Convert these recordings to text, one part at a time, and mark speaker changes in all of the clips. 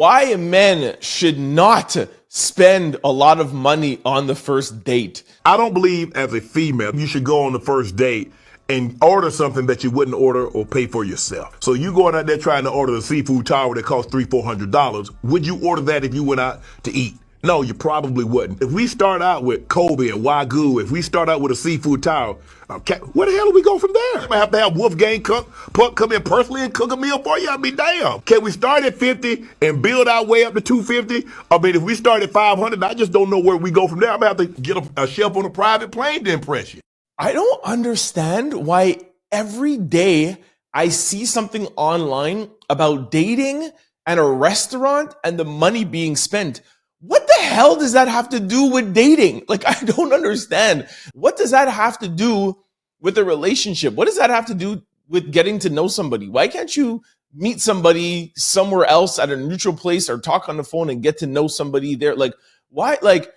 Speaker 1: why men should not spend a lot of money on the first date.
Speaker 2: I don't believe as a female you should go on the first date and order something that you wouldn't order or pay for yourself. So you going out there trying to order the seafood tower that costs $300-400. Would you order that if you went out to eat? No, you probably wouldn't. If we start out with Kobe and Wagyu, if we start out with a seafood tower, where the hell do we go from there? I have to have Wolfgang Puck come in personally and cook a meal for you? I mean, damn. Can we start at 50 and build our way up to 250? I mean, if we start at 500, I just don't know where we go from there. I'm going to have to get a chef on a private plane to impress you.
Speaker 1: I don't understand why every day I see something online about dating and a restaurant and the money being spent. What the hell does that have to do with dating? Like, I don't understand. What does that have to do with a relationship? What does that have to do with getting to know somebody? Why can't you meet somebody somewhere else at a neutral place or talk on the phone and get to know somebody there? Like, why? Like,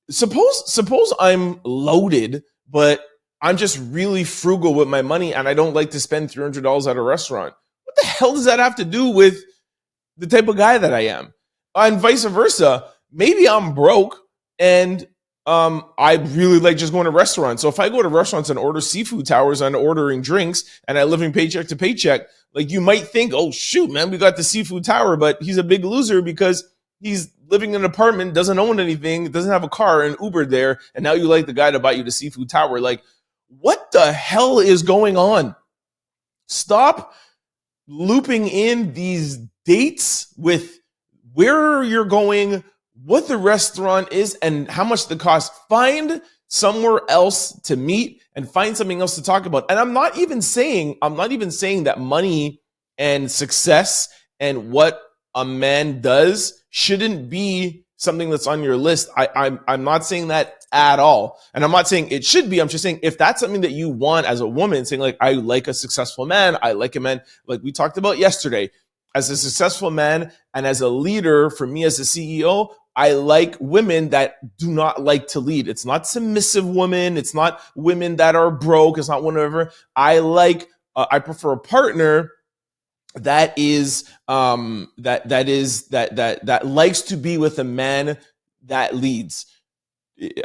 Speaker 1: suppose I'm loaded, but I'm just really frugal with my money and I don't like to spend $300 at a restaurant. What the hell does that have to do with the type of guy that I am? And vice versa, maybe I'm broke and I really like just going to restaurants. So if I go to restaurants and order seafood towers and ordering drinks and I living paycheck to paycheck, like you might think, oh shoot, man, we got the seafood tower, but he's a big loser because he's living in an apartment, doesn't own anything, doesn't have a car and Uber there. And now you like the guy to buy you the seafood tower. Like, what the hell is going on? Stop looping in these dates with where you're going, what the restaurant is, and how much the cost. Find somewhere else to meet and find something else to talk about. And I'm not even saying that money and success and what a man does shouldn't be something that's on your list. I'm not saying that at all. And I'm not saying it should be. I'm just saying if that's something that you want as a woman, saying like, I like a successful man, I like a man, like we talked about yesterday, as a successful man and as a leader, for me as a CEO, I like women that do not like to lead. It's not submissive women. It's not women that are broke. It's not whatever. I prefer a partner that is that likes to be with a man that leads.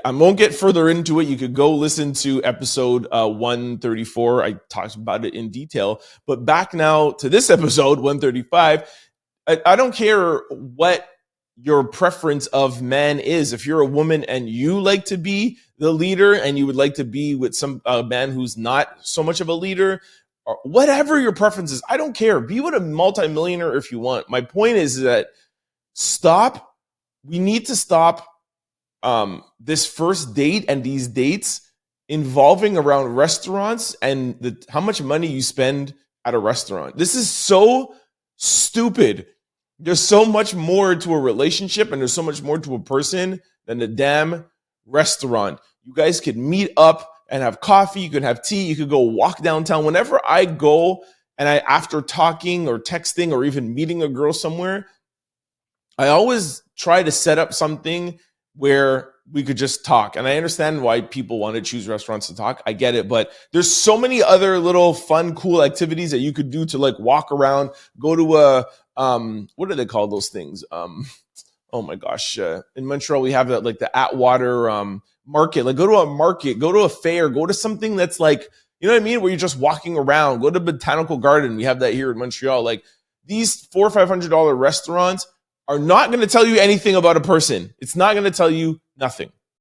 Speaker 1: I won't get further into it. You could go listen to episode 134. I talked about it in detail. But back now to this episode 135. I don't care what your preference of man is. If you're a woman and you like to be the leader and you would like to be with some man who's not so much of a leader, or whatever your preference is, I don't care. Be with a multimillionaire if you want. My point is that we need to stop this first date and these dates involving around restaurants and how much money you spend at a restaurant. This is so stupid. There's so much more to a relationship and there's so much more to a person than the damn restaurant. You guys could meet up and have coffee. You could have tea. You could go walk downtown. Whenever I go and after talking or texting or even meeting a girl somewhere, I always try to set up something where we could just talk. And I understand why people want to choose restaurants to talk. I get it. But there's so many other little fun, cool activities that you could do to like walk around, go to a, what do they call those things? Oh my gosh. In Montreal, we have like the Atwater market. Like go to a market, go to a fair, go to something that's like, you know what I mean? Where you're just walking around, go to Botanical Garden. We have that here in Montreal. Like these $400 or $500 restaurants are not going to tell you anything about a person. It's not going to tell you nothing.